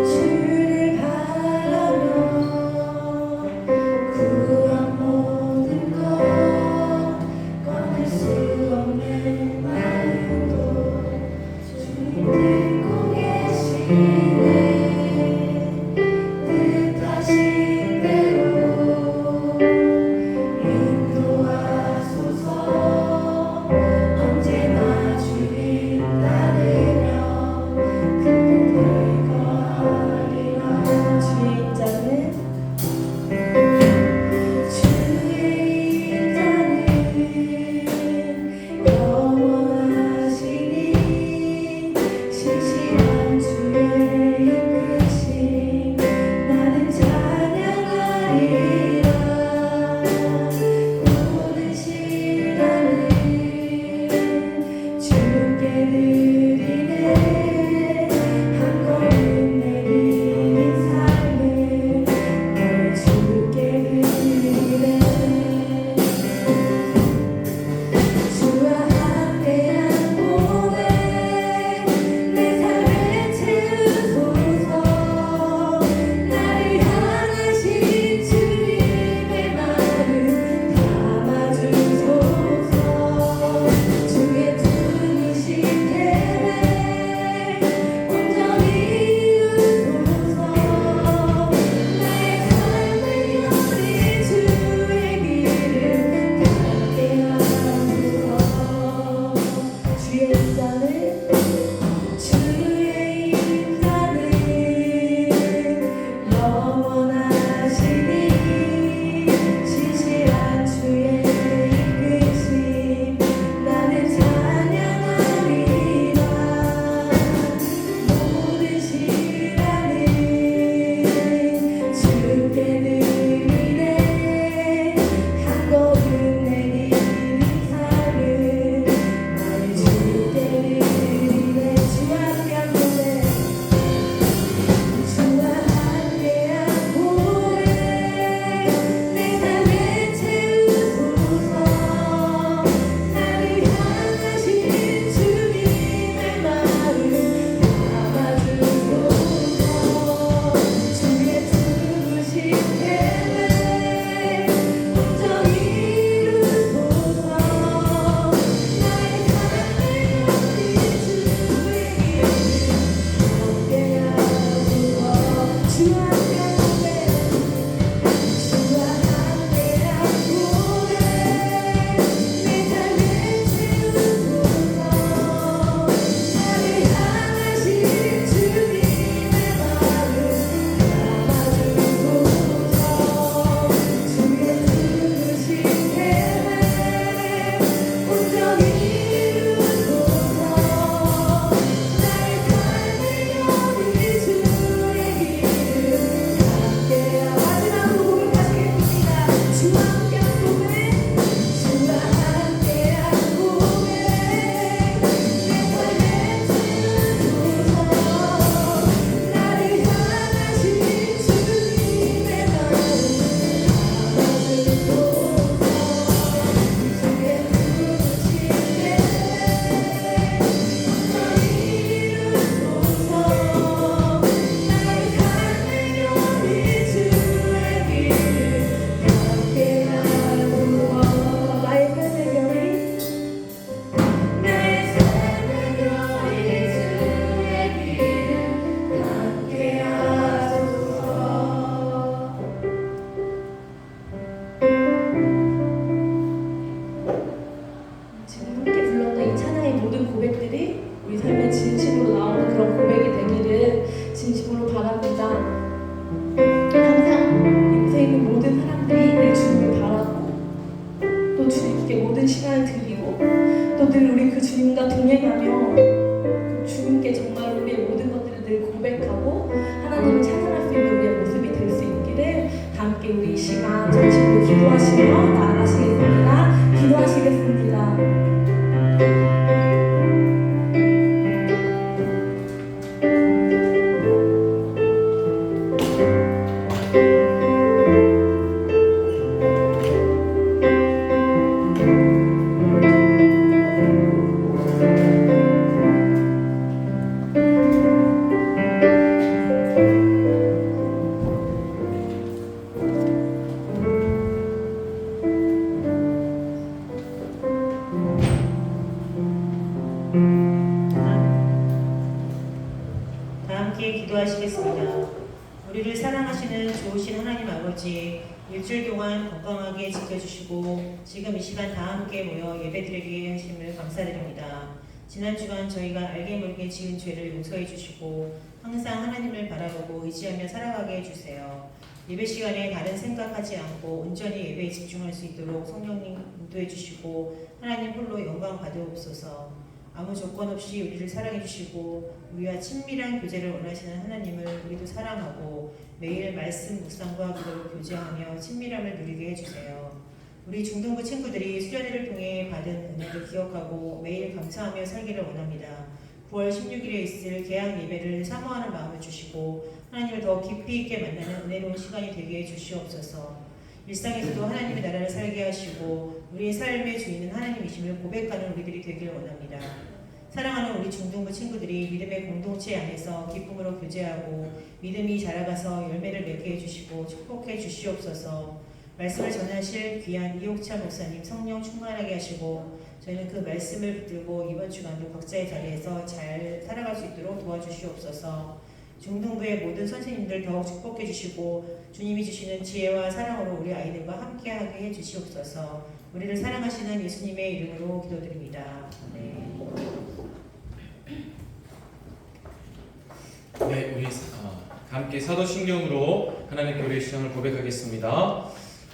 주를 바라며 구원 모든 것 꺼낼 수 없는 마음도 주님 듣고 계시네. 뜻하신 대로 인도하소서. 언제나 주님 따르며 그를 거하리라. 주의 인자는 신실한 주의 이끄심 나는 찬양하리라. 모든 시간을 주께 드리네. 한 걸음 내리는 삶을 널 주께 드리네. 주와 함께한 고백 내 삶을 채우소서. 나를 향하신 주님의 마음 담아주소서. 주의 두르신 계획 온전히 이루소서. 나의 삶을 여린 주의 길을 닿게 하소서. 주의 인자는 영원하시니 신실한 주의 이끄심 나는 찬양하리라. 모든 시간을 주께 드리네. 한 걸음 내리는 삶을 널 주께 드리네. 주와 함께한 고백 주와 함께한 고백 내 삶을 채우소서. 나를 향하신 주님의 마음 담아주소서. 주의 두르신 계획 온전히 이루소서. 나의 삶을 여린 주의 길을 주와 함께한 고백 주와 함께한 고백 내 삶을 채우소서. 나를 향하신 주님의 마음 담아주소서. 주의 두르신 계획 온전히 이루소서. 나의 삶을 여린 주의 길을 함께 마지막으로 고백하시겠습니다. 주와 함께한 고백 주와 함께한 고백 내 삶을 채우소서. 나를 향하신 주님의 마음 담아주소서. 주의 두르신 계획 온전히 이루소서. 나의 삶을 여린 주의 길을 함께 하소서. 나의 삶을 여린 주의 길을 함께 하소서. 지금 함께 불렀던 이 찬양의 모든 고백들이 우리 삶의 진심으로 나오는 그런 고백이 되기를 진심으로 바랍니다. 항상 인생에 있는 모든 사람들이 늘 주님을 바라고 또 주님께 모든 시간을 드리고 또 늘 우리 그 주님과 동행하며 주님께 정말 우리의 모든 것들을 늘 고백하고 하나님을 찬양할 수 있는 우리의 모습이 될 수 있기를 다 함께 우리 이 시간 전심으로 기도하시며 나아가시겠습니다. 기도하시겠습니다. 기도하시겠습니다. 우리를 사랑하시는 좋으신 하나님 아버지, 일주일 동안 건강하게 지켜주시고 지금 이 시간 다 함께 모여 예배드리게 하심을 감사드립니다. 지난 주간 저희가 알게 모르게 지은 죄를 용서해 주시고 항상 하나님을 바라보고 의지하며 살아가게 해주세요. 예배 시간에 다른 생각하지 않고 온전히 예배에 집중할 수 있도록 성령님 인도해 주시고 하나님 홀로 영광 받으옵소서. 아무 조건 없이 우리를 사랑해 주시고 우리와 친밀한 교제를 원하시는 하나님을 우리도 사랑하고 매일 말씀 묵상과 기도로 교제하며 친밀함을 누리게 해주세요. 우리 중등부 친구들이 수련회를 통해 받은 은혜를 기억하고 매일 감사하며 살기를 원합니다. 9월 16일에 있을 개학 예배를 사모하는 마음을 주시고 하나님을 더 깊이 있게 만나는 은혜로운 시간이 되게 해주시옵소서. 일상에서도 하나님의 나라를 살게 하시고 우리의 삶의 주인은 하나님이심을 고백하는 우리들이 되길 원합니다. 사랑하는 우리 중등부 친구들이 믿음의 공동체 안에서 기쁨으로 교제하고 믿음이 자라가서 열매를 맺게 해주시고 축복해 주시옵소서. 말씀을 전하실 귀한 이옥차 목사님 성령 충만하게 하시고 저희는 그 말씀을 붙들고 이번 주간도 각자의 자리에서 잘 살아갈 수 있도록 도와주시옵소서. 중등부의 모든 선생님들 더욱 축복해 주시고 주님이 주시는 지혜와 사랑으로 우리 아이들과 함께하게 해주시옵소서. 우리를 사랑하시는 예수님의 이름으로 기도드립니다. 네, 우리 함께 사도신경으로 하나님 교회의 시장을 고백하겠습니다.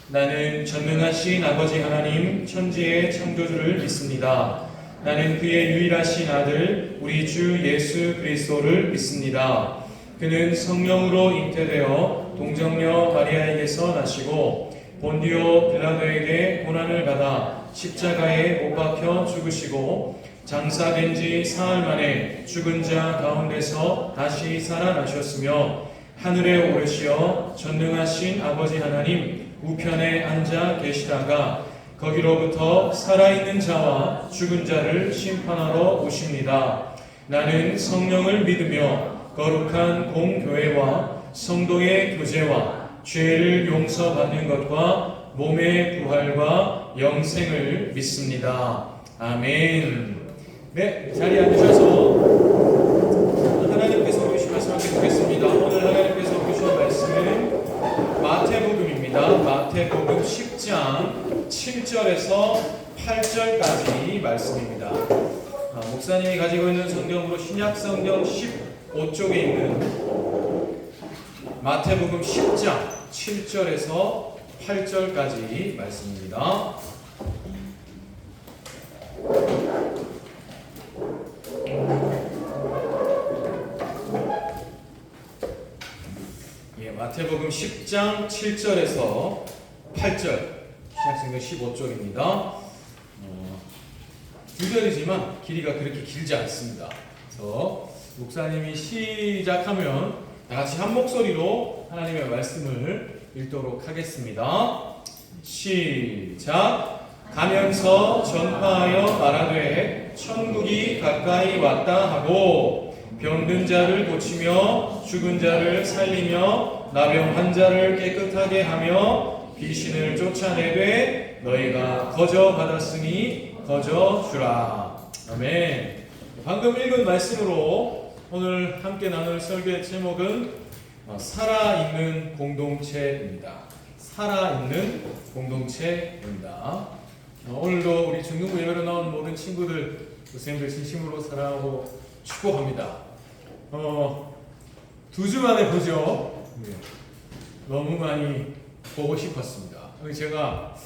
나는 전능하신 아버지 하나님 천지의 창조주를 믿습니다. 나는 그의 유일하신 아들 우리 주 예수 그리스도를 믿습니다. 그는 성령으로 잉태되어 동정녀 마리아에게서 나시고 본디오 빌라도에게 고난을 받아 십자가에 못 박혀 죽으시고 장사된 지 사흘 만에 죽은 자 가운데서 다시 살아나셨으며 하늘에 오르시어 전능하신 아버지 하나님 우편에 앉아 계시다가 거기로부터 살아있는 자와 죽은 자를 심판하러 오십니다. 나는 성령을 믿으며 거룩한 공교회와 성도의 교제와 죄를 용서받는 것과 몸의 부활과 영생을 믿습니다. 아멘. 네, 자리에 앉으셔서 하나님께서 주신 말씀 함께 보겠습니다. 오늘 하나님께서 주신 말씀은 마태복음입니다. 마태복음 10장 7절에서 8절까지 말씀입니다. 목사님이 가지고 있는 성경으로 신약성경 15쪽에 있는 마태복음 10장 7절에서 8절까지 말씀입니다. 마태복음 10장 7절에서 8절 신약성경 15쪽입니다. 두 절이지만 길이가 그렇게 길지 않습니다. 그래서 목사님이 시작하면 다 같이 한 목소리로 하나님의 말씀을 읽도록 하겠습니다. 시작. 가면서 전파하여 말하되 천국이 가까이 왔다 하고 병든 자를 고치며 죽은 자를 살리며 나병 환자를 깨끗하게 하며 귀신을 쫓아내되 너희가 거저 받았으니 거저 주라. 아멘. 방금 읽은 말씀으로 오늘 함께 나눌 설교의 제목은 살아있는 공동체입니다. 살아있는 공동체입니다. 오늘도 우리 중등부 예배로 나온 모든 친구들, 교수님들 진심으로 사랑하고 축복합니다. 2주 만에 보죠. 네. 너무 많이 보고 싶었습니다. 제가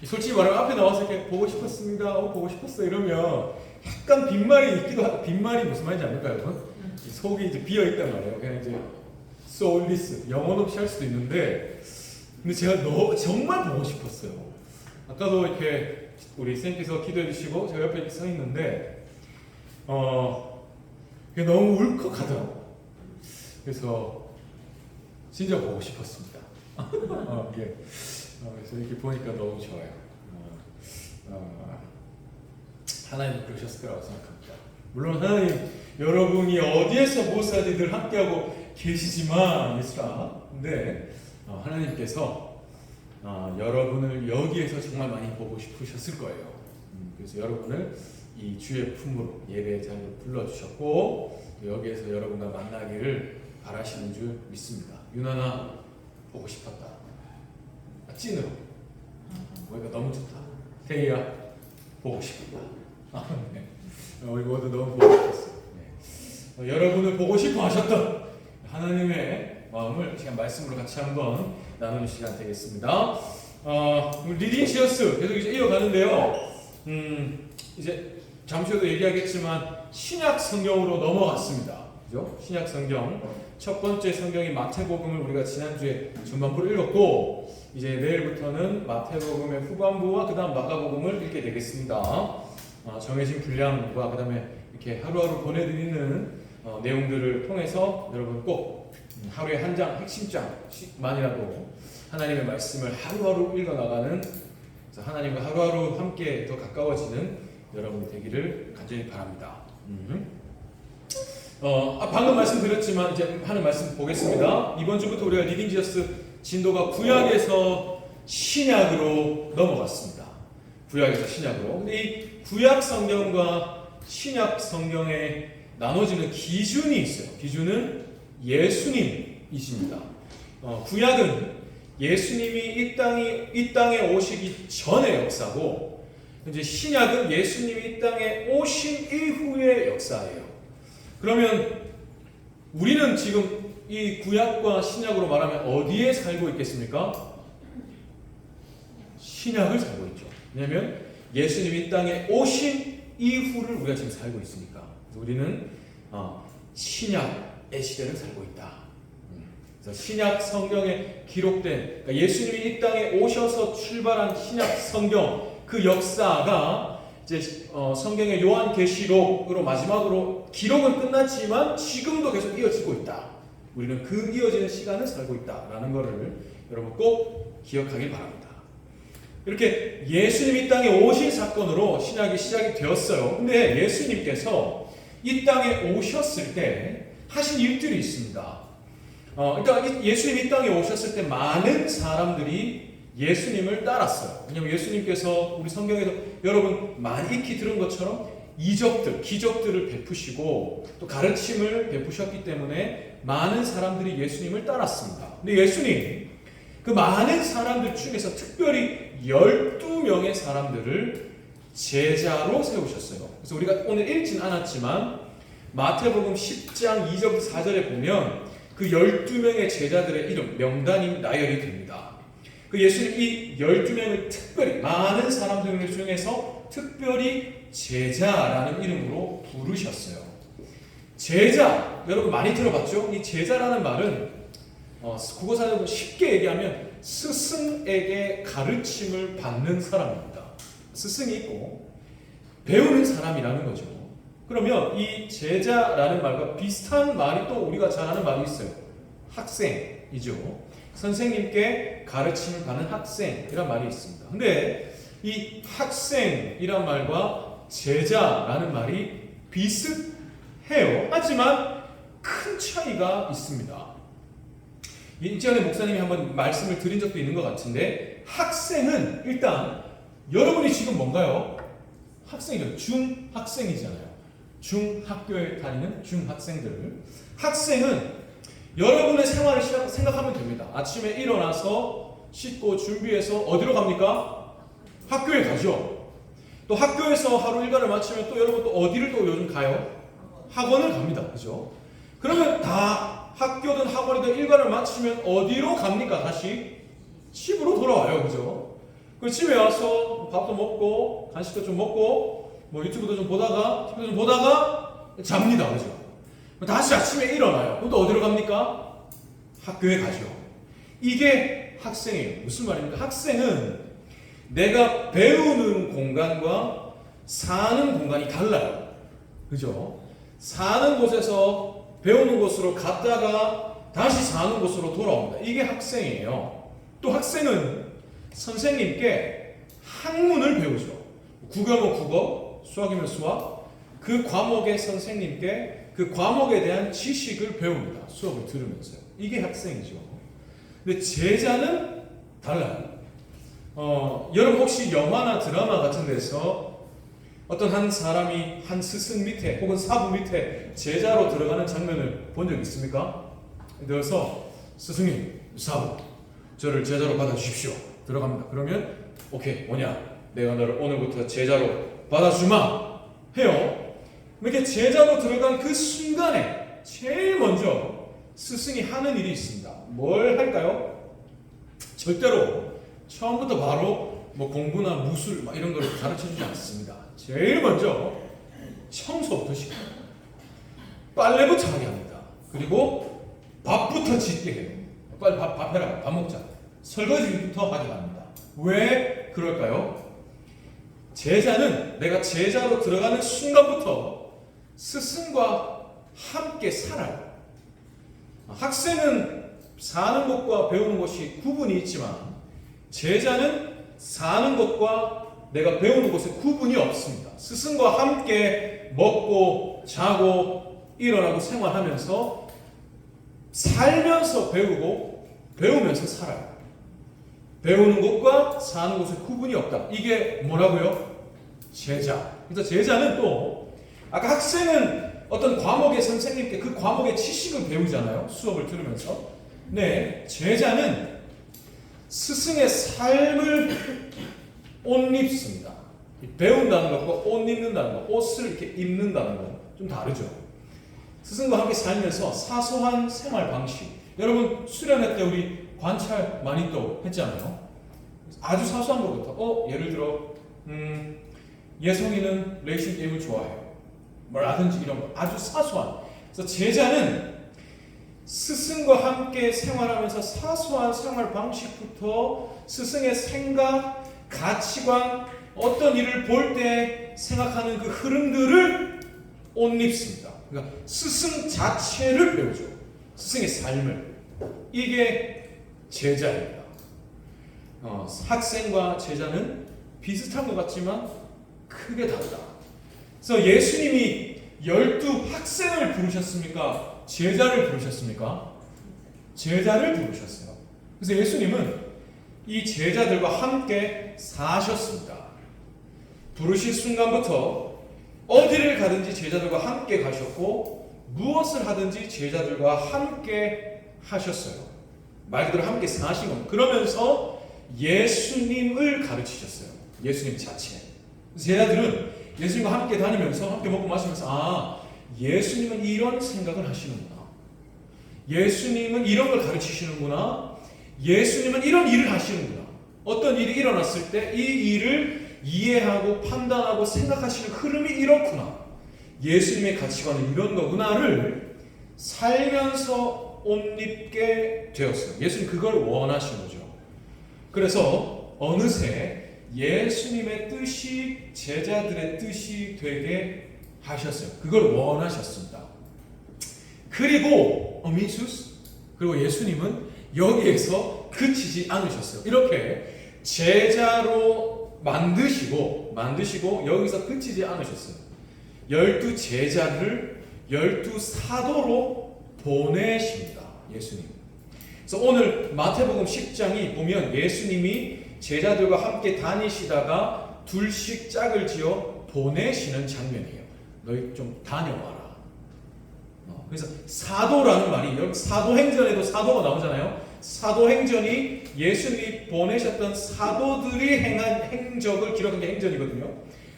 솔직히 말하면 앞에 나와서 이렇게 보고 싶었습니다. 보고 싶었어 이러면 약간 빈말이 있기도 하고, 빈말이 무슨 말인지 압니까 여러분? 속이 이제 비어 있단 말이에요. 그냥 이제 soulless 영혼 없이 할 수도 있는데, 근데 제가 정말 보고 싶었어요. 아까도 이렇게 우리 쌤께서 기도해 주시고 제가 옆에 이렇게 서 있는데 그게 너무 울컥하더라고요. 그래서 진짜 보고 싶었습니다. 예. 그래서 이렇게 보니까 너무 좋아요. 하나님 그러셨을 거라고 생각합니다. 물론 하나님 여러분이 어디에서 무엇을 늘 함께하고 계시지만 근데 하나님께서 여러분을 여기에서 정말 많이 보고 싶으셨을 거예요. 그래서 여러분을 이 주의 품으로 예배 자리로 불러주셨고 여기에서 여러분과 만나기를 바라시는 줄 믿습니다. 유나나 보고 싶었다. 찐으로. 보니까 너무 좋다. 태희야 보고 싶다. 네. 우리 모두 너무 보고 싶었어요. 네. 여러분을 보고 싶어 하셨던 하나님의 마음을 시간 말씀으로 같이 한번 나누는 시간 되겠습니다. 리딩 지어스 계속 이제 이어가는데요. 이제 잠시 후에도 얘기하겠지만 신약 성경으로 넘어갔습니다. 그죠? 신약 성경 첫 번째 성경인 마태복음을 우리가 지난주에 전반부를 읽었고 이제 내일부터는 마태복음의 후반부와 그 다음 마가복음을 읽게 되겠습니다. 정해진 분량과 그 다음에 이렇게 하루하루 보내드리는 내용들을 통해서 여러분 꼭 하루에 한 장 핵심장만이라도 하나님의 말씀을 하루하루 읽어나가는 하나님과 하루하루 함께 더 가까워지는 여러분이 되기를 간절히 바랍니다. 방금 말씀드렸지만 이제 하는 말씀 보겠습니다. 이번 주부터 우리가 리딩 지어스 진도가 구약에서 신약으로 넘어갔습니다. 구약에서 신약으로. 근데 이 구약 성경과 신약 성경에 나눠지는 기준이 있어요. 기준은 예수님이십니다. 구약은 예수님이 이 땅에 오시기 전의 역사고, 이제 신약은 예수님이 이 땅에 오신 이후의 역사예요. 그러면 우리는 지금 이 구약과 신약으로 말하면 어디에 살고 있겠습니까? 신약을 살고 있죠. 왜냐하면 예수님이 이 땅에 오신 이후를 우리가 지금 살고 있으니까. 그래서 우리는 신약의 시대를 살고 있다. 그래서 신약 성경에 기록된, 그러니까 예수님이 이 땅에 오셔서 출발한 신약 성경 그 역사가 이제 성경의 요한계시록으로 마지막으로 기록은 끝났지만 지금도 계속 이어지고 있다. 우리는 그 이어지는 시간을 살고 있다라는 것을 여러분 꼭 기억하길 바랍니다. 이렇게 예수님이 이 땅에 오신 사건으로 신약이 시작이 되었어요. 근데 예수님께서 이 땅에 오셨을 때 하신 일들이 있습니다. 일단 예수님이 이 땅에 오셨을 때 많은 사람들이 예수님을 따랐어요. 왜냐하면 예수님께서 우리 성경에서 여러분 많이 익히 들은 것처럼 이적들, 기적들을 베푸시고 또 가르침을 베푸셨기 때문에 많은 사람들이 예수님을 따랐습니다. 근데 예수님 그 많은 사람들 중에서 특별히 12명의 사람들을 제자로 세우셨어요. 그래서 우리가 오늘 읽진 않았지만 마태복음 10장 2절부터 4절에 보면 그 12명의 제자들의 이름, 명단이 나열이 됩니다. 그 예수님 이 12명을 특별히 많은 사람들 중에서 특별히 제자라는 이름으로 부르셨어요. 제자, 여러분 많이 들어봤죠? 이 제자라는 말은 국어사전으로 쉽게 얘기하면 스승에게 가르침을 받는 사람입니다. 스승이 있고 배우는 사람이라는 거죠. 그러면 이 제자라는 말과 비슷한 말이 또 우리가 잘 아는 말이 있어요. 학생이죠. 선생님께 가르침을 받는 학생이란 말이 있습니다. 근데 이 학생이란 말과 제자라는 말이 비슷해요. 하지만 큰 차이가 있습니다. 이전에 목사님이 한번 말씀을 드린 적도 있는 것 같은데 학생은 일단 여러분이 지금 뭔가요? 학생이죠. 중학생이잖아요. 중학교에 다니는 중학생들. 학생은 여러분의 생활을 생각하면 됩니다. 아침에 일어나서 씻고 준비해서 어디로 갑니까? 학교에 가죠. 또 학교에서 하루 일과를 마치면 또 여러분 또 어디를 또 요즘 가요? 학원을 갑니다. 그죠? 그러면 다 학교든 학원이든 일과를 마치면 어디로 갑니까? 다시 집으로 돌아와요. 그죠? 그 집에 와서 밥도 먹고 간식도 좀 먹고 뭐 유튜브도 좀 보다가 TV도 좀 보다가 잡니다. 그죠? 다시 아침에 일어나요. 그럼 또 어디로 갑니까? 학교에 가죠. 이게 학생이에요. 무슨 말입니까? 학생은 내가 배우는 공간과 사는 공간이 달라요. 그죠? 사는 곳에서 배우는 곳으로 갔다가 다시 사는 곳으로 돌아옵니다. 이게 학생이에요. 또 학생은 선생님께 학문을 배우죠. 국어면 국어, 수학이면 수학. 그 과목의 선생님께 그 과목에 대한 지식을 배웁니다. 수업을 들으면서요. 이게 학생이죠. 근데 제자는 달라요. 여러분 혹시 영화나 드라마 같은 데서 어떤 한 사람이 한 스승 밑에 혹은 사부 밑에 제자로 들어가는 장면을 본 적 있습니까? 들어서 스승님, 사부, 저를 제자로 받아주십시오. 들어갑니다. 그러면 오케이, 뭐냐? 내가 너를 오늘부터 제자로 받아주마 해요. 이렇게 제자로 들어간 그 순간에 제일 먼저 스승이 하는 일이 있습니다. 뭘 할까요? 절대로 처음부터 바로 뭐 공부나 무술 막 이런 걸 가르쳐주지 않습니다. 제일 먼저 청소부터 시켜요. 빨래부터 하게 합니다. 그리고 밥부터 짓게 해요. 빨리 밥 해라. 밥 먹자. 설거지부터 하게 합니다. 왜 그럴까요? 제자는 내가 제자로 들어가는 순간부터 스승과 함께 살아요. 학생은 사는 곳과 배우는 곳이 구분이 있지만 제자는 사는 곳과 내가 배우는 곳에 구분이 없습니다. 스승과 함께 먹고 자고 일어나고 생활하면서 살면서 배우고 배우면서 살아요. 배우는 곳과 사는 곳에 구분이 없다. 이게 뭐라고요? 제자. 그래서 제자는 또 아까 학생은 어떤 과목의 선생님께 그 과목의 지식을 배우잖아요. 수업을 들으면서. 네, 제자는 스승의 삶을 옷 입습니다. 배운다는 것과 옷 입는다는 것, 옷을 이렇게 입는다는 건 좀 다르죠. 스승과 함께 살면서 사소한 생활 방식. 여러분 수련회 때 우리 관찰 많이 또 했잖아요. 아주 사소한 것부터 예를 들어 예성이는 레이싱 게임을 좋아해요. 뭐라든지 이런 거 아주 사소한. 그래서 제자는 스승과 함께 생활하면서 사소한 생활 방식부터 스승의 생각, 가치관, 어떤 일을 볼 때 생각하는 그 흐름들을 옷 입습니다. 그러니까 스승 자체를 배우죠. 스승의 삶을. 이게 제자입니다. 학생과 제자는 비슷한 것 같지만 크게 다르다. 그래서 예수님이 12학생을 부르셨습니까? 제자를 부르셨습니까? 제자를 부르셨어요. 그래서 예수님은 이 제자들과 함께 사셨습니다. 부르실 순간부터 어디를 가든지 제자들과 함께 가셨고 무엇을 하든지 제자들과 함께 하셨어요. 말 그대로 함께 사신 겁니다. 그러면서 예수님을 가르치셨어요. 예수님 자체. 제자들은 예수님과 함께 다니면서 함께 먹고 마시면서 예수님은 이런 생각을 하시는구나. 예수님은 이런 걸 가르치시는구나. 예수님은 이런 일을 하시는구나. 어떤 일이 일어났을 때 이 일을 이해하고 판단하고 생각하시는 흐름이 이렇구나. 예수님의 가치관은 이런 거구나를 살면서 옷 입게 되었어요. 예수님 그걸 원하신 거죠. 그래서 어느새 예수님의 뜻이 제자들의 뜻이 되게 하셨어요. 그걸 원하셨습니다. 그리고 그리고 예수님은 여기에서 그치지 않으셨어요. 이렇게 제자로 만드시고 여기서 그치지 않으셨어요. 12 제자를 12 사도로 보내십니다. 예수님. 그래서 오늘 마태복음 10장이 보면 예수님이 제자들과 함께 다니시다가 둘씩 짝을 지어 보내시는 장면이에요. 너희 좀 다녀와라. 그래서 사도라는 말이 여기 사도행전에도 사도가 나오잖아요. 사도행전이 예수님이 보내셨던 사도들이 행한 행적을 기록한 게 행전이거든요.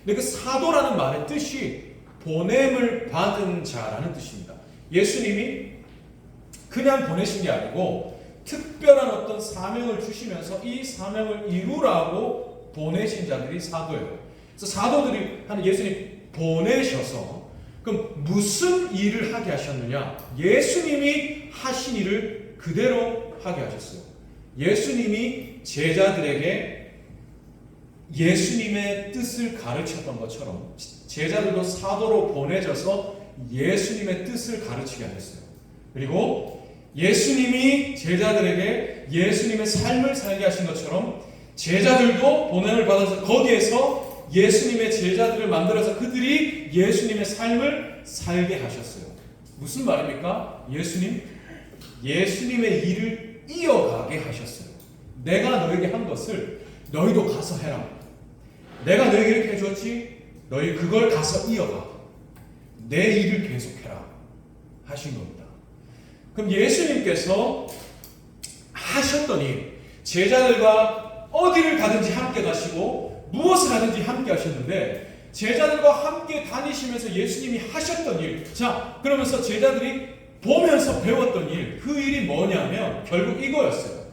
근데 그 사도라는 말의 뜻이 보냄을 받은 자라는 뜻입니다. 예수님이 그냥 보내신 게 아니고 특별한 어떤 사명을 주시면서 이 사명을 이루라고 보내신 자들이 사도예요. 그래서 사도들이 하는 예수님 보내셔서 그럼 무슨 일을 하게 하셨느냐? 예수님이 하신 일을 그대로 하게 하셨어요. 예수님이 제자들에게 예수님의 뜻을 가르쳤던 것처럼 제자들도 사도로 보내져서 예수님의 뜻을 가르치게 하셨어요. 그리고 예수님이 제자들에게 예수님의 삶을 살게 하신 것처럼 제자들도 보냄을 받아서 거기에서 예수님의 제자들을 만들어서 그들이 예수님의 삶을 살게 하셨어요. 무슨 말입니까? 예수님의 일을 이어가게 하셨어요. 내가 너에게 한 것을 너희도 가서 해라. 내가 너에게 이렇게 해줬지? 너희 그걸 가서 이어가. 내 일을 계속해라. 하신 겁니다. 그럼 예수님께서 하셨던 일, 제자들과 어디를 가든지 함께 가시고 무엇을 하든지 함께 하셨는데 제자들과 함께 다니시면서 예수님이 하셨던 일, 자 그러면서 제자들이 보면서 배웠던 일, 그 일이 뭐냐면 결국 이거였어요.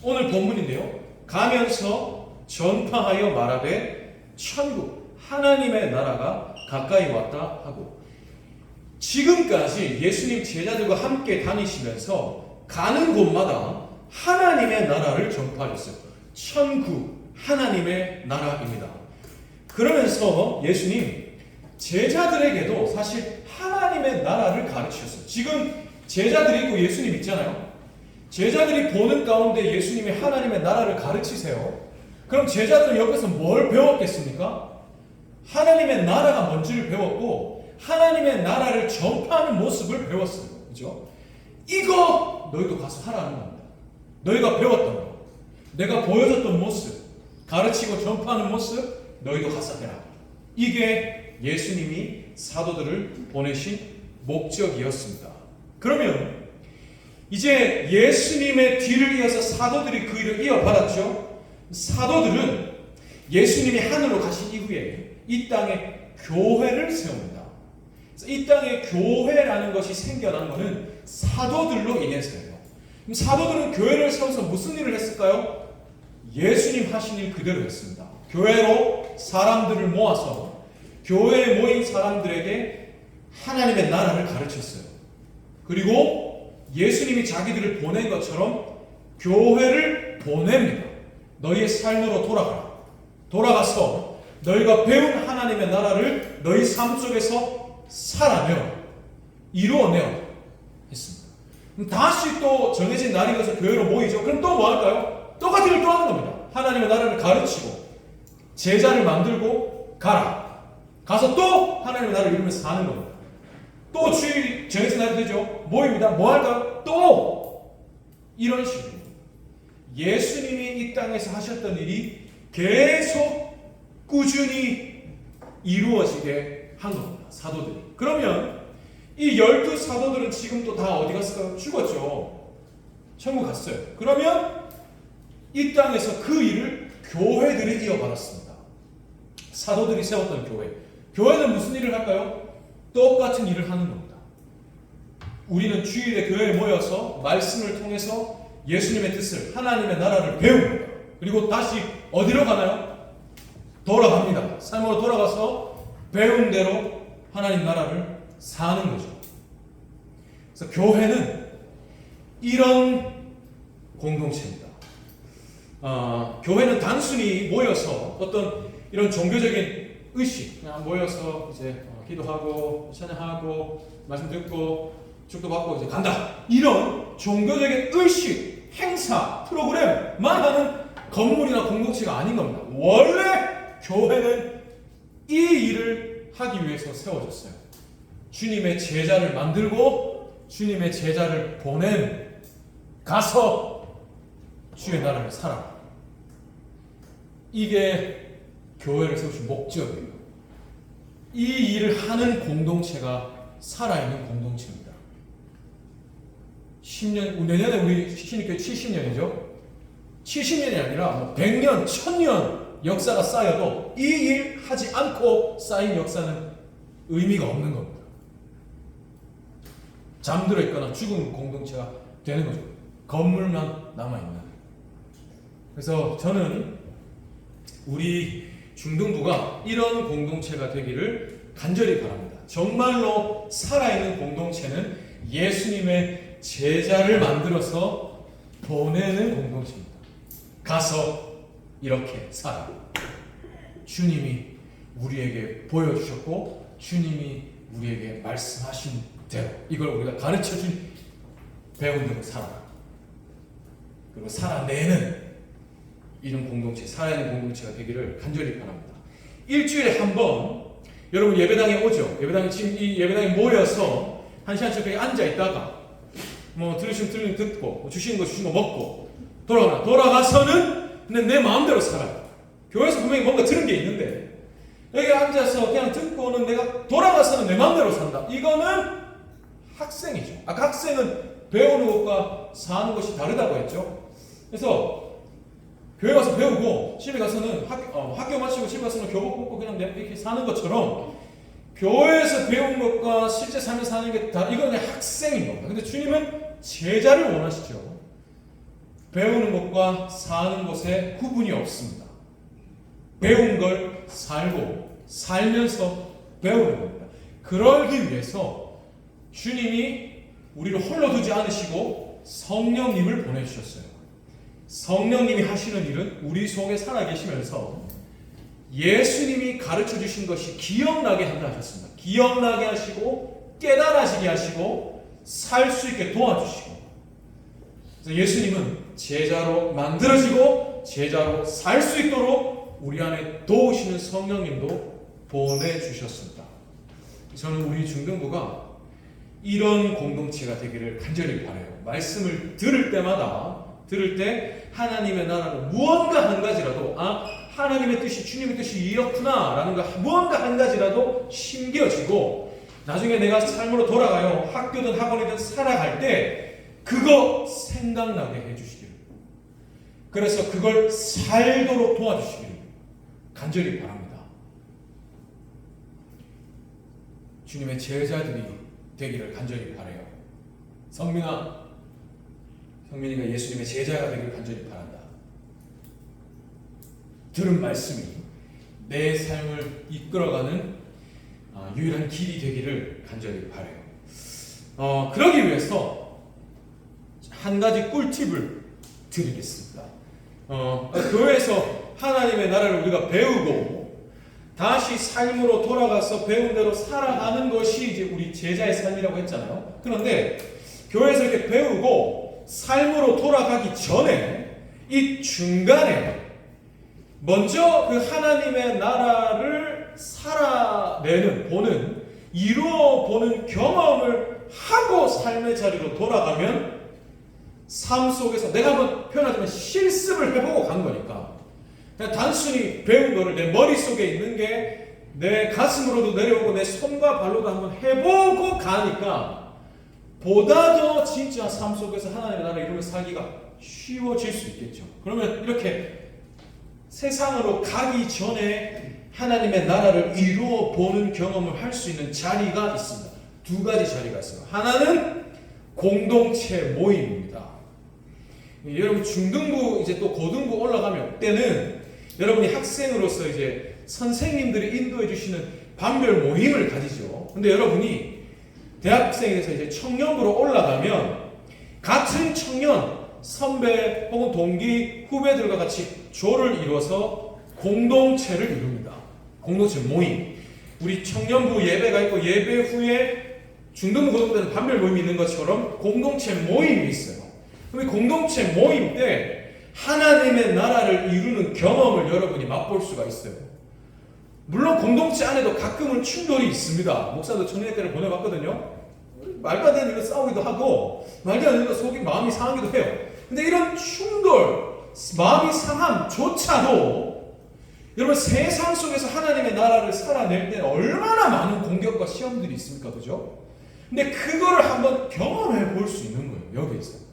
오늘 본문인데요. 가면서 전파하여 말하되 천국 하나님의 나라가 가까이 왔다 하고, 지금까지 예수님 제자들과 함께 다니시면서 가는 곳마다 하나님의 나라를 전파하셨어요. 천국 하나님의 나라입니다. 그러면서 예수님 제자들에게도 사실 하나님의 나라를 가르치셨어요. 지금 제자들이 있고 예수님 있잖아요. 제자들이 보는 가운데 예수님이 하나님의 나라를 가르치세요. 그럼 제자들은 옆에서 뭘 배웠겠습니까? 하나님의 나라가 뭔지를 배웠고 하나님의 나라를 전파하는 모습을 배웠어요. 그죠? 이거 너희도 가서 하라는 겁니다. 너희가 배웠던 거, 내가 보여줬던 모습, 가르치고 전파하는 모습 너희도 가서 해라. 이게 예수님이 사도들을 보내신 목적이었습니다. 그러면 이제 예수님의 뒤를 이어서 사도들이 그 일을 이어받았죠. 사도들은 예수님이 하늘로 가신 이후에 이 땅에 교회를 세웁니다. 이 땅에 교회라는 것이 생겨난 것은 사도들로 인해서예요. 그럼 사도들은 교회를 세워서 무슨 일을 했을까요? 예수님 하신 일 그대로 했습니다. 교회로 사람들을 모아서 교회에 모인 사람들에게 하나님의 나라를 가르쳤어요. 그리고 예수님이 자기들을 보낸 것처럼 교회를 보냅니다. 너희의 삶으로 돌아가라. 돌아가서 너희가 배운 하나님의 나라를 너희 삶 속에서 살아내어 이루어내어 했습니다. 그럼 다시 또 정해진 날이 가서 교회로 모이죠. 그럼 또 뭐 할까요? 똑같은 일을 또 하는 겁니다. 하나님의 나라를 가르치고 제자를 만들고 가라. 가서 또 하나님의 나라를 이루면서 사는 겁니다. 또 주일 정해진 날이 되죠. 모입니다. 뭐 할까요? 또 이런 식으로 예수님이 이 땅에서 하셨던 일이 계속 꾸준히 이루어지게 한 겁니다. 사도들이. 그러면 이 12사도들은 지금 또 다 어디 갔을까요? 죽었죠. 천국 갔어요. 그러면 이 땅에서 그 일을 교회들이 이어받았습니다. 사도들이 세웠던 교회. 교회는 무슨 일을 할까요? 똑같은 일을 하는 겁니다. 우리는 주일에 교회에 모여서 말씀을 통해서 예수님의 뜻을, 하나님의 나라를 배웁니다. 그리고 다시 어디로 가나요? 돌아갑니다. 삶으로 돌아가서 배운 대로 하나님 나라를 사는 거죠. 그래서 교회는 이런 공동체입니다. 교회는 단순히 모여서 어떤 이런 종교적인 의식, 그냥 모여서 이제 기도하고 찬양하고 말씀 듣고 축도 받고 이제 간다. 이런 종교적인 의식, 행사, 프로그램만 하는 건물이나 공동체가 아닌 겁니다. 원래 교회는 이 일을 하기 위해서 세워졌어요. 주님의 제자를 만들고 주님의 제자를 보낸, 가서 주의 나라를 살아. 이게 교회를 세우신 목적이에요. 이 일을 하는 공동체가 살아있는 공동체입니다. 10년, 내년에 우리 신입교회 70년이죠. 70년이 아니라 100년, 1000년 역사가 쌓여도 이 일 하지 않고 쌓인 역사는 의미가 없는 겁니다. 잠들어 있거나 죽은 공동체가 되는 거죠. 건물만 남아있는. 그래서 저는 우리 중등부가 이런 공동체가 되기를 간절히 바랍니다. 정말로 살아있는 공동체는 예수님의 제자를 만들어서 보내는 공동체입니다. 가서 이렇게 살아. 주님이 우리에게 보여주셨고 주님이 우리에게 말씀하신 대로 이걸 우리가 가르쳐준 배운 대로 살아라. 그리고 살아내는 이런 공동체, 살아있는 공동체가 되기를 간절히 바랍니다. 일주일에 한 번 여러분 예배당에 오죠. 예배당에 지금 이 예배당에 모여서 한 시간씩 여기 앉아 있다가 뭐 들으시면 들으면 듣고 뭐 주시는 거 먹고 돌아가서는 근데 내 마음대로 살아요. 교회에서 분명히 뭔가 들은 게 있는데 여기 앉아서 그냥 듣고는 내가 돌아가서는 내 마음대로 산다. 이거는 학생이죠. 아까 학생은 배우는 것과 사는 것이 다르다고 했죠. 그래서 교회 가서 배우고 집에 가서는 학교 마치고 집에 가서는 교복 벗고 그냥 이렇게 사는 것처럼 교회에서 배운 것과 실제 삶에서 사는 게 다 이거는 학생인 겁니다. 근데 주님은 제자를 원하시죠. 배우는 것과 사는 것에 구분이 없습니다. 배운 걸 살고 살면서 배우는 겁니다. 그러기 위해서 주님이 우리를 홀로 두지 않으시고 성령님을 보내주셨어요. 성령님이 하시는 일은 우리 속에 살아계시면서 예수님이 가르쳐 주신 것이 기억나게 한다 하셨습니다. 기억나게 하시고 깨달아지게 하시고 살 수 있게 도와주시고, 그래서 예수님은 제자로 만들어지고 제자로 살 수 있도록 우리 안에 도우시는 성령님도 보내주셨습니다. 저는 우리 중등부가 이런 공동체가 되기를 간절히 바라요. 말씀을 들을 때 하나님의 나라로 무언가 한 가지라도 하나님의 뜻이, 주님의 뜻이 이렇구나 라는 거 무언가 한 가지라도 심겨지고, 나중에 내가 삶으로 돌아가요, 학교든 학원이든 살아갈 때 그거 생각나게 해주시기를, 그래서 그걸 살도록 도와주시기를 간절히 바랍니다. 주님의 제자들이 되기를 간절히 바라요. 성민이가 예수님의 제자가 되기를 간절히 바란다. 들은 말씀이 내 삶을 이끌어가는 유일한 길이 되기를 간절히 바라요. 그러기 위해서 한 가지 꿀팁을 드리겠습니다. 교회에서 하나님의 나라를 우리가 배우고 다시 삶으로 돌아가서 배운 대로 살아가는 것이 이제 우리 제자의 삶이라고 했잖아요. 그런데 교회에서 이렇게 배우고 삶으로 돌아가기 전에 이 중간에 먼저 그 하나님의 나라를 이루어 보는 경험을 하고 삶의 자리로 돌아가면 삶 속에서 내가 한번 표현하자면 실습을 해보고 간 거니까, 그냥 단순히 배운 거를 내 머릿속에 있는 게 내 가슴으로도 내려오고 내 손과 발로도 한번 해보고 가니까 보다 더 진짜 삶 속에서 하나님의 나라를 이루며 살기가 쉬워질 수 있겠죠. 그러면 이렇게 세상으로 가기 전에 하나님의 나라를 이루어 보는 경험을 할 수 있는 자리가 있습니다. 두 가지 자리가 있어요. 하나는 공동체 모임입니다. 여러분 중등부 이제 또 고등부 올라가면 때는 여러분이 학생으로서 이제 선생님들이 인도해 주시는 반별 모임을 가지죠. 근데 여러분이 대학생이 돼서 이제 청년부로 올라가면 같은 청년, 선배 혹은 동기, 후배들과 같이 조를 이뤄서 공동체를 이룹니다. 공동체 모임. 우리 청년부 예배가 있고 예배 후에 중등부 고등부 때는 반별 모임이 있는 것처럼 공동체 모임이 있어요. 그럼 공동체 모임 때 하나님의 나라를 이루는 경험을 여러분이 맛볼 수가 있어요. 물론 공동체 안에도 가끔은 충돌이 있습니다. 목사도 청년회 때를 보내봤거든요. 말도 안 되는 일로 싸우기도 하고 말도 안 되는 일로 마음이 상하기도 해요. 근데 이런 충돌, 마음이 상함조차도 여러분 세상 속에서 하나님의 나라를 살아낼 때는 얼마나 많은 공격과 시험들이 있습니까? 그죠? 근데 그거를 한번 경험해 볼 수 있는 거예요. 여기에서.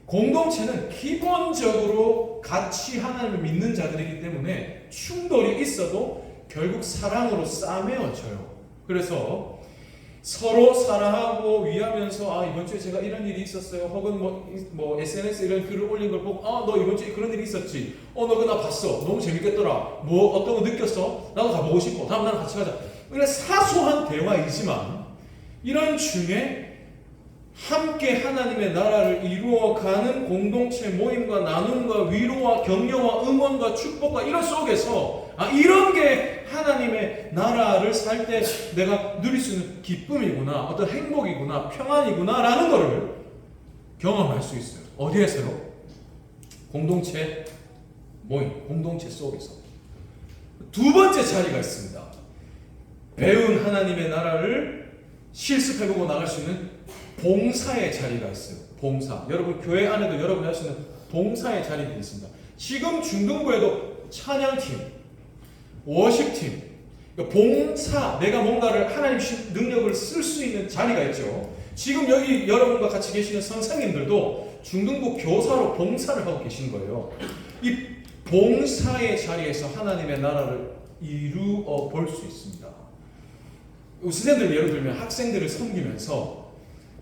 공동체는 기본적으로 같이 하나님을 믿는 자들이기 때문에 충돌이 있어도 결국 사랑으로 싸매어져요. 그래서 서로 사랑하고 위하면서 이번 주에 제가 이런 일이 있었어요. 혹은 뭐 SNS 이런 글을 올린 걸 보고 너 이번 주에 그런 일이 있었지. 너 그거 나 봤어. 너무 재밌겠더라. 뭐 어떤 거 느꼈어? 나도 가보고 싶어. 다음 나랑 같이 가자. 그러니까 사소한 대화이지만 이런 중에 함께 하나님의 나라를 이루어가는 공동체 모임과 나눔과 위로와 격려와 응원과 축복과 이런 속에서 이런 게 하나님의 나라를 살 때 내가 누릴 수 있는 기쁨이구나, 어떤 행복이구나, 평안이구나 라는 것을 경험할 수 있어요. 어디에서요? 공동체 모임, 공동체 속에서. 두 번째 자리가 있습니다. 배운 하나님의 나라를 실습해보고 나갈 수 있는 봉사의 자리가 있어요. 봉사. 여러분 교회 안에도 여러분이 할 수 있는 봉사의 자리가 있습니다. 지금 중등부에도 찬양팀, 워십팀, 그러니까 봉사, 내가 뭔가를 하나님 주신 능력을 쓸 수 있는 자리가 있죠. 지금 여기 여러분과 같이 계시는 선생님들도 중등부 교사로 봉사를 하고 계신 거예요. 이 봉사의 자리에서 하나님의 나라를 이루어 볼 수 있습니다. 선생님들 예를 들면 학생들을 섬기면서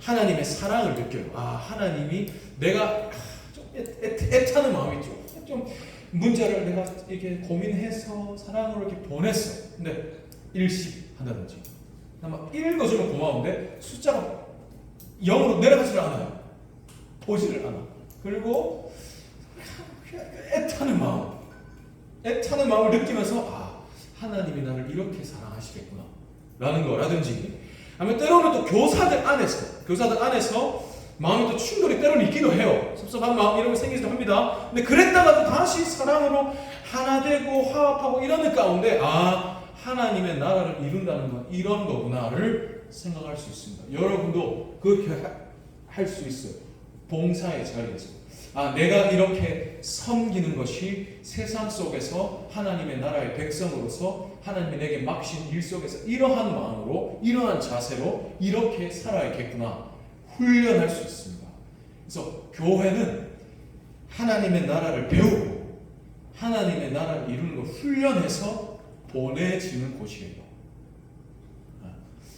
하나님의 사랑을 느껴요. 하나님이 내가 좀 애타는 마음이 좀 문제를 내가 이렇게 고민해서 사랑으로 이렇게 보냈어. 근데 일십 한다든지 아마 읽어주면 고마운데 숫자가 0으로 내려가지를 않아요. 보지를 않아. 그리고 애타는 마음을 느끼면서 하나님이 나를 이렇게 사랑하시겠구나 라는 거라든지, 아니면 때로는 또 교사들 안에서 마음이 또 충돌이 때로는 있기도 해요. 섭섭한 마음 이런 게 생기기도 합니다. 근데 그랬다가도 다시 사랑으로 하나 되고 화합하고 이러는 가운데 하나님의 나라를 이룬다는 건 이런 거구나를 생각할 수 있습니다. 여러분도 그렇게 할 수 있어요. 봉사의 자리에서 내가 이렇게 섬기는 것이 세상 속에서 하나님의 나라의 백성으로서 하나님이 내게 맡기신 일 속에서 이러한 마음으로 이러한 자세로 이렇게 살아야겠구나 훈련할 수 있습니다. 그래서 교회는 하나님의 나라를 배우고 하나님의 나라를 이루는 걸 훈련해서 보내지는 곳이에요.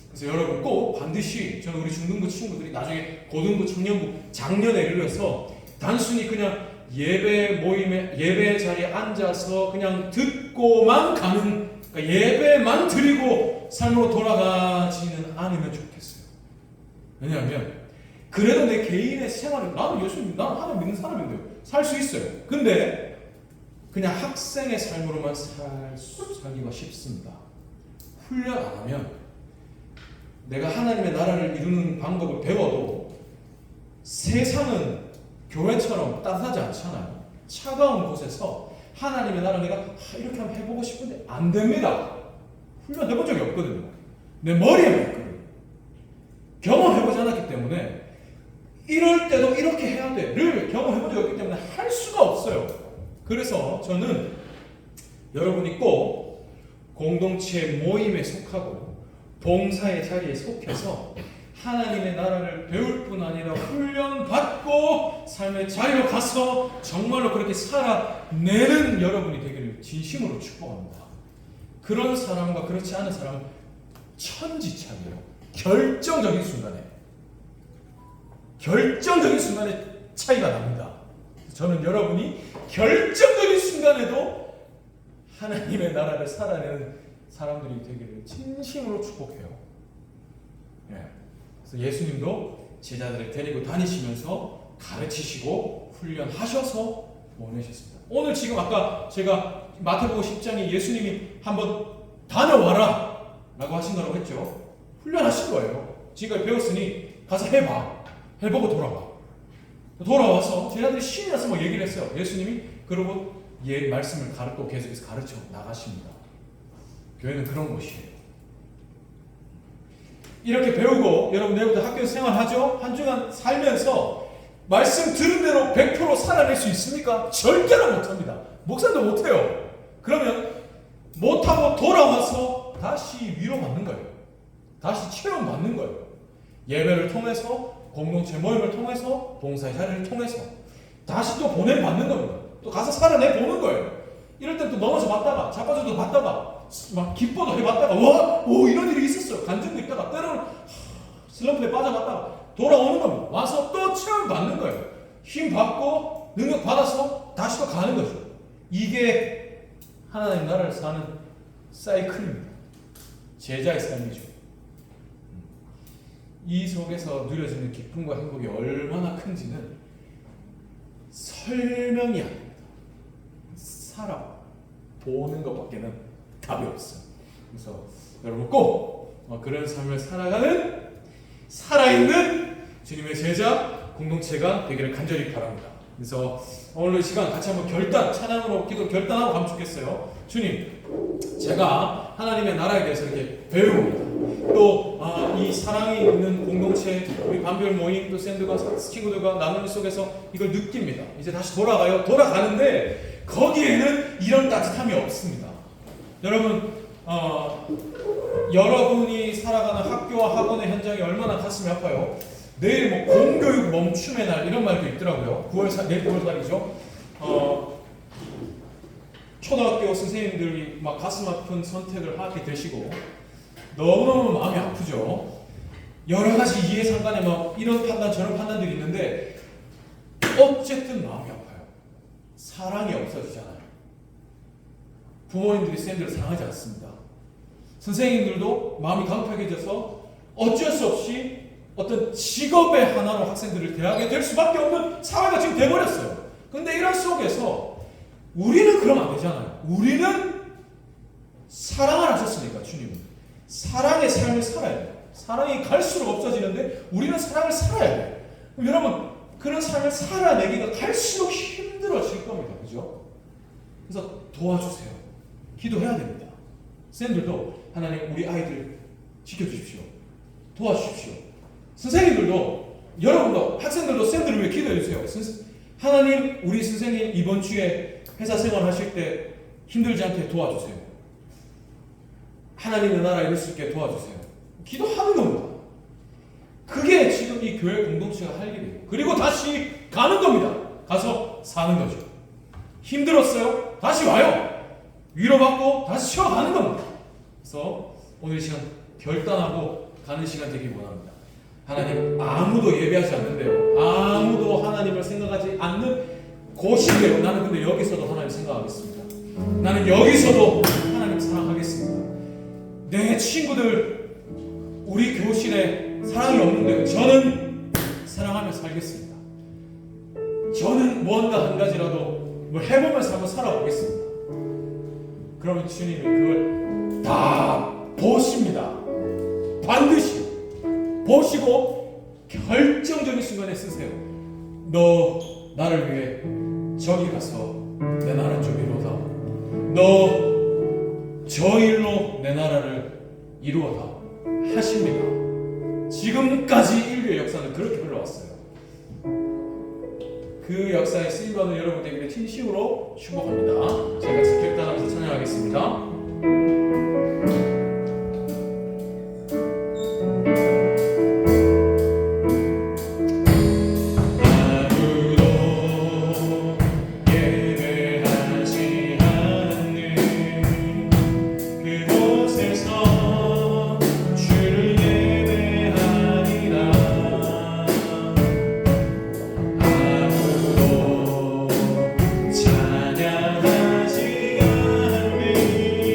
그래서 여러분 꼭 반드시, 저는 우리 중등부 친구들이 나중에 고등부, 청년부, 작년에 이르러서 단순히 그냥 예배 자리에 앉아서 그냥 듣고만 가는, 그러니까 예배만 드리고 삶으로 돌아가지는 않으면 좋겠어요. 왜냐하면 그래도 내 개인의 생활을, 나는 하나님 믿는 사람인데요, 살 수 있어요. 근데 그냥 학생의 삶으로만 살기가 쉽습니다. 훈련 안 하면 내가 하나님의 나라를 이루는 방법을 배워도 세상은 교회처럼 따뜻하지 않잖아요. 차가운 곳에서 하나님의 나라 내가 이렇게 한번 해보고 싶은데 안 됩니다. 훈련해본 적이 없거든요. 내 머리에만 있거든요. 경험해보지 않았기 때문에 이럴 때도 이렇게 해야 돼를 경험해본 적이 없기 때문에 할 수가 없어요. 그래서 저는 여러분이 꼭 공동체 모임에 속하고 봉사의 자리에 속해서 하나님의 나라를 배울 뿐 아니라 훈련받고 삶의 자리로 가서 정말로 그렇게 살아내는 여러분이 되기를 진심으로 축복합니다. 그런 사람과 그렇지 않은 사람은 천지차이예요. 결정적인 순간에 차이가 납니다. 저는 여러분이 결정적인 순간에도 하나님의 나라를 살아내는 사람들이 되기를 진심으로 축복해요. 그래서 예수님도 제자들을 데리고 다니시면서 가르치시고 훈련하셔서 보내셨습니다. 오늘 지금 아까 제가 마태복음 10장에 예수님이 한번 다녀와라 라고 하신 거라고 했죠. 훈련하신 거예요. 지금까지 배웠으니 가서 해봐. 해보고 돌아와서 제자들이 신이 나서 뭐 얘기를 했어요. 예수님이 그러고 말씀을 또 계속해서 가르쳐 나가십니다. 교회는 그런 곳이에요. 이렇게 배우고 여러분 내일부터 학교에서 생활하죠? 한 주간 살면서 말씀 들은 대로 100% 살아낼 수 있습니까? 절대로 못합니다. 목사도 못해요. 그러면 못하고 돌아와서 다시 위로받는 거예요. 다시 체험받는 거예요. 예배를 통해서, 공동체 모임을 통해서, 봉사의 자리를 통해서 다시 또 보냄받는 겁니다. 또 가서 살아내보는 거예요. 이럴 때 또 넘어져 봤다가 자빠져도 봤다가 막 기뻐도 해봤다가 이런 일이 있었어요. 간증도 있다가 때로는 슬럼프에 빠져봤다가 돌아오는 겁니다. 와서 또 체험받는 거예요. 힘 받고 능력 받아서 다시 또 가는 거죠. 이게 하나님 나라를 사는 사이클입니다. 제자의 삶이죠. 이 속에서 누려지는 기쁨과 행복이 얼마나 큰지는 설명이 아닙니다. 살아보는 것밖에는 답이 없어요. 그래서 여러분 꼭 그런 삶을 살아가는 살아있는 주님의 제자 공동체가 되기를 간절히 바랍니다. 그래서 오늘 이 시간 같이 한번 찬양으로 기도 결단하고 가면 좋겠어요. 주님, 제가 하나님의 나라에 대해서 이렇게 배웁니다. 또 이 사랑이 있는 공동체, 우리 반별 모임, 또 샌드가 친구들과 나누는 속에서 이걸 느낍니다. 이제 다시 돌아가는데 거기에는 이런 따뜻함이 없습니다. 여러분 여러분이 살아가는 학교와 학원의 현장이 얼마나 가슴이 아파요. 내일 뭐 공교육 멈춤의 날 이런 말도 있더라고요. 내일 9월달이죠. 초등학교 선생님들이 막 가슴 아픈 선택을 하게 되시고 너무너무 마음이 아프죠. 여러 가지 이해상관에 막 이런 판단 저런 판단들이 있는데 어쨌든 마음이 아파요. 사랑이 없어지잖아요. 부모님들이 쌤들을 사랑하지 않습니다. 선생님들도 마음이 강팍해져서 어쩔 수 없이 어떤 직업의 하나로 학생들을 대하게 될 수밖에 없는 사회가 지금 돼버렸어요. 근데 이런 속에서 우리는 그러면 안 되잖아요. 우리는 사랑을 하셨으니까 주님은 사랑의 삶을 살아야 돼요. 사랑이 갈수록 없어지는데 우리는 사랑을 살아야 돼요. 그럼 여러분 그런 삶을 살아내기가 갈수록 힘들어질 겁니다. 그죠? 그래서 도와주세요. 기도해야 됩니다. 쌤들도 하나님 우리 아이들 지켜주십시오. 도와주십시오. 선생님들도 여러분도 학생들도 쌤들을 위해 기도해 주세요. 하나님 우리 선생님 이번 주에 회사 생활 하실 때 힘들지 않게 도와주세요. 하나님의 나라 이룰 수 있게 도와주세요. 기도하는 겁니다. 그게 지금 이 교회 공동체가 할 일이에요. 그리고 다시 가는 겁니다. 가서 사는 거죠. 힘들었어요? 다시 와요. 위로받고 다시 쉬어가는 겁니다. 그래서 오늘 시간 결단하고 가는 시간 되길 원합니다. 하나님 아무도 예배하지 않는데요. 아무도 하나님을 생각하지 않는 곳인데요. 나는 근데 여기서도 하나님 생각하겠습니다. 나는 여기서도 하나님 사랑하겠습니다. 내 친구들 우리 교실에 사랑이 없는데요. 저는 사랑하며 살겠습니다. 저는 무언가 한 가지라도 뭘 해보면서 한번 살아보겠습니다. 그러면 주님이 그걸 다 보십니다. 반드시 보시고 결정적인 순간에 쓰세요. 너 나를 위해 저기 가서 내 나라 좀 이루어다. 너 저 일로 내 나라를 이루어다 하십니다. 지금까지 인류의 역사는 그렇게 흘러왔어요. 그 역사에 쓰임받는 여러분 되기를 진심으로 축복합니다. 제가 결단하면서 찬양하겠습니다. 찬양하지 않는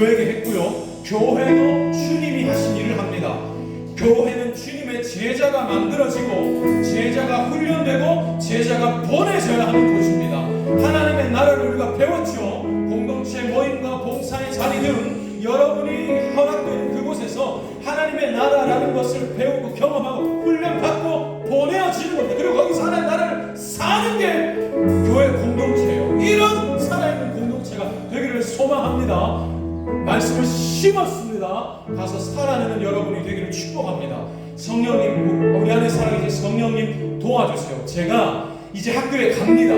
교회에게 했고요. 교회도 주님이 하신 일을 합니다. 교회는 주님의 제자가 만들어지고 제자가 훈련되고 제자가 보내져야 하는 곳입니다. 하나님의 나라를 우리가 배웠죠. 공동체 모임과 봉사의 자리 등 여러분이 허락된 그곳에서 하나님의 나라라는 것을 배우고 경험하고 훈련받고 보내어지는 겁니다. 그리고 거기서 하나님의 나라를 사는 게 교회 공동체예요. 이런 살아있는 공동체가 되기를 소망합니다. 말씀을 심었습니다. 가서 살아내는 여러분이 되기를 축복합니다. 성령님, 우리 안에 살아계신 성령님 도와주세요. 제가 이제 학교에 갑니다.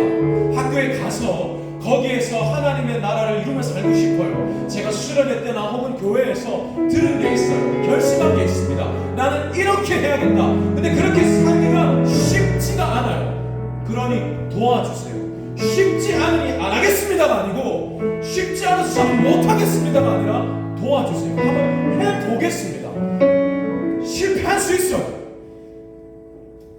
학교에 가서 거기에서 하나님의 나라를 이루며 살고 싶어요. 제가 수련회 때나 혹은 교회에서 들은 게 있어요. 결심한 게 있습니다. 나는 이렇게 해야겠다. 근데 그렇게 살기가 쉽지가 않아요. 그러니 도와주세요. 쉽지 않으니 안 하겠습니다가 아니고 쉽지 않아서 저는 못하겠습니다가 아니라 도와주세요. 한번 해보겠습니다. 실패할 수 있어요.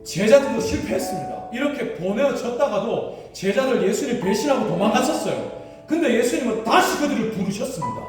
제자들도 실패했습니다. 이렇게 보내졌다가도 제자들 예수님 배신하고 도망갔었어요. 근데 예수님은 다시 그들을 부르셨습니다.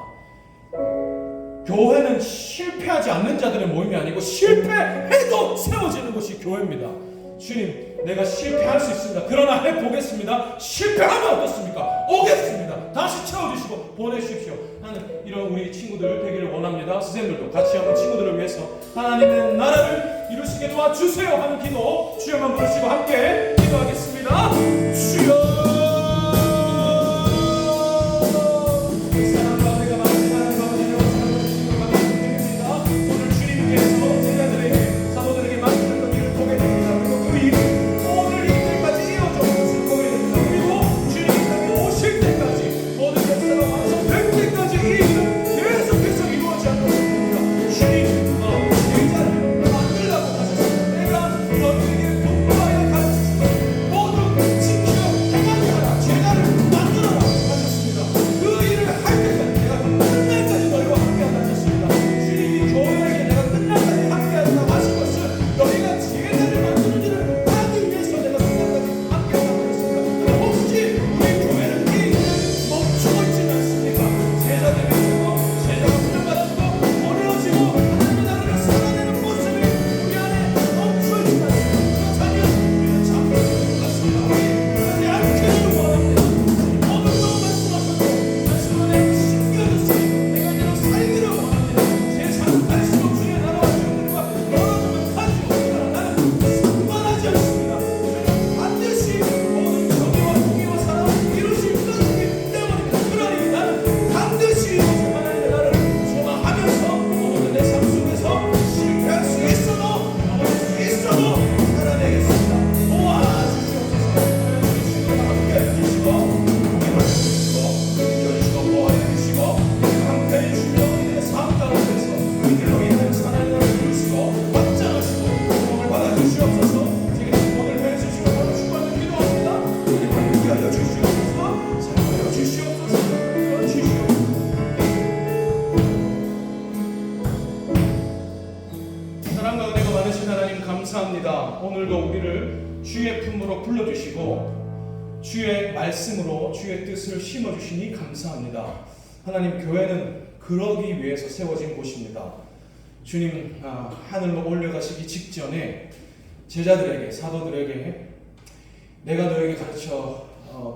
교회는 실패하지 않는 자들의 모임이 아니고 실패해도 세워지는 곳이 교회입니다. 주님, 내가 실패할 수 있습니다. 그러나 해보겠습니다. 실패하면 어떻습니까? 오겠습니다. 다시 채워주시고 보내주십시오. 하는 이런 우리 친구들 되기를 원합니다. 선생님들도 같이 한번 친구들을 위해서 하나님의 나라를 이루시게 도와주세요 하는 기도 주여만 부르시고 함께 기도하겠습니다. 주여, 감사합니다. 오늘도 우리를 주의 품으로 불러주시고 주의 말씀으로 주의 뜻을 심어주시니 감사합니다. 하나님, 교회는 그러기 위해서 세워진 곳입니다. 주님, 하늘로 올려가시기 직전에 제자들에게, 사도들에게 내가 너에게 가르쳐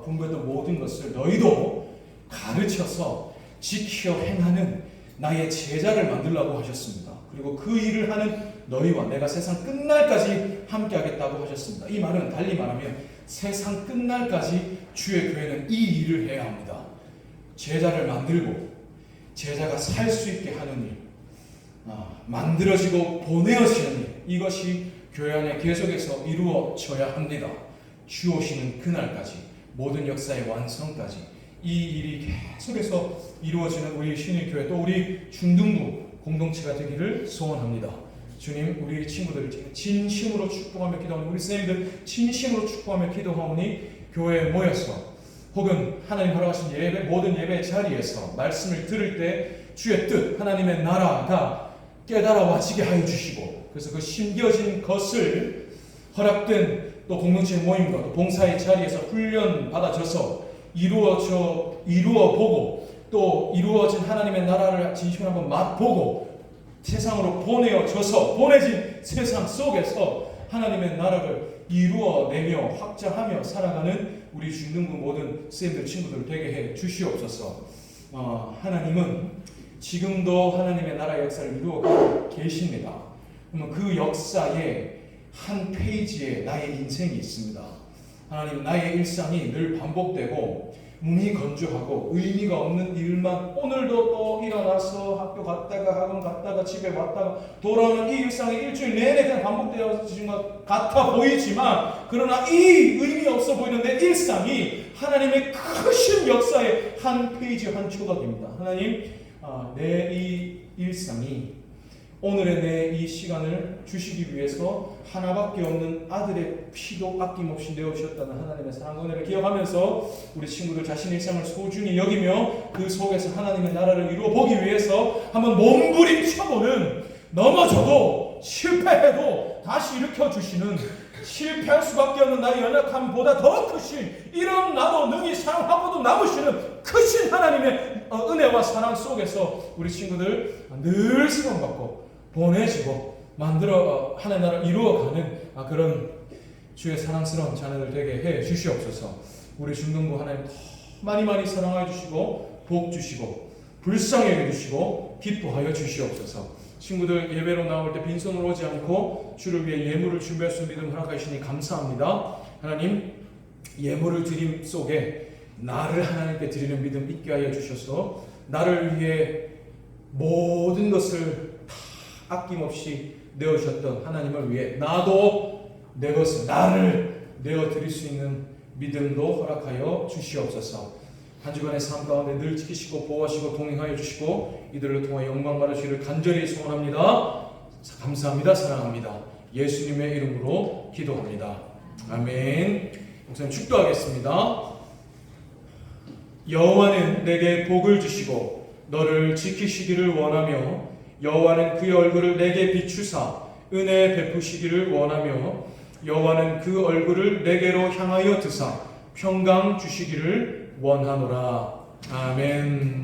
분부했던 모든 것을 너희도 가르쳐서 지켜 행하는 나의 제자를 만들라고 하셨습니다. 그리고 그 일을 하는 너희와 내가 세상 끝날까지 함께 하겠다고 하셨습니다. 이 말은 달리 말하면 세상 끝날까지 주의 교회는 이 일을 해야 합니다. 제자를 만들고 제자가 살 수 있게 하는 일, 만들어지고 보내어지는 일, 이것이 교회 안에 계속해서 이루어져야 합니다. 주 오시는 그날까지, 모든 역사의 완성까지 이 일이 계속해서 이루어지는 우리 신일교회, 또 우리 중등부 공동체가 되기를 소원합니다. 주님, 우리 친구들을 진심으로 축복하며 기도하는 우리 선생님들 진심으로 축복하며 기도하오니 교회에 모여서 혹은 하나님 허락하신 예배, 모든 예배 자리에서 말씀을 들을 때 주의 뜻, 하나님의 나라가 깨달아와지게 하여 주시고, 그래서 그 심겨진 것을 허락된 또 공동체 모임과 또 봉사의 자리에서 훈련 받아져서 이루어보고 또 이루어진 하나님의 나라를 진심으로 한번 맛보고 세상으로 보내진 세상 속에서 하나님의 나라를 이루어내며 확장하며 살아가는 우리 중등부 모든 쌤들 친구들 되게 해 주시옵소서. 하나님은 지금도 하나님의 나라 역사를 이루어가고 계십니다. 그러면 그 역사의 한 페이지에 나의 인생이 있습니다. 하나님, 나의 일상이 늘 반복되고 무미건조하고 의미가 없는 일만 오늘도 또 일어나서 학교 갔다가 학원 갔다가 집에 왔다가 돌아오는 이 일상이 일주일 내내 그냥 반복되어진 것 같아 보이지만, 그러나 이 의미 없어 보이는 내 일상이 하나님의 크신 역사의 한 페이지 한 조각입니다. 하나님, 내 이 일상이 오늘의 내 이 시간을 주시기 위해서 하나밖에 없는 아들의 피도 아낌없이 내어주셨다는 하나님의 사랑 은혜를 기억하면서 우리 친구들 자신의 일상을 소중히 여기며 그 속에서 하나님의 나라를 이루어 보기 위해서 한번 몸부림쳐보는, 넘어져도 실패해도 다시 일으켜 주시는, 실패할 수밖에 없는 나의 연약함보다 더 크신, 이런 나도 능히 사랑하고도 남으시는 크신 하나님의 은혜와 사랑 속에서 우리 친구들 늘 사랑받고 보내지고 만들어 하나님 나라를 이루어가는 그런 주의 사랑스러운 자녀들 되게 해 주시옵소서. 우리 중등부 하나님 더 많이 사랑하여 주시고 복 주시고 불쌍히 여겨 주시고 기뻐하여 주시옵소서. 친구들 예배로 나올 때 빈손으로 오지 않고 주를 위해 예물을 준비할 수 있는 믿음 허락하시니 감사합니다. 하나님, 예물을 드림 속에 나를 하나님께 드리는 믿음 있게 하여 주셔서 나를 위해 모든 것을 다 아낌없이 내어주셨던 하나님을 위해 나도 내 것을, 나를 내어드릴 수 있는 믿음도 허락하여 주시옵소서. 한 주간의 삶 가운데 늘 지키시고 보호하시고 동행하여 주시고 이들을 통해 영광 받으시기를 간절히 소원합니다. 감사합니다. 사랑합니다. 예수님의 이름으로 기도합니다. 아멘. 목사님 축도하겠습니다. 여호와는 내게 복을 주시고 너를 지키시기를 원하며 여호와는 그의 얼굴을 내게 비추사 은혜 베푸시기를 원하며 여호와는 그 얼굴을 내게로 향하여 드사 평강 주시기를 원하노라. 아멘.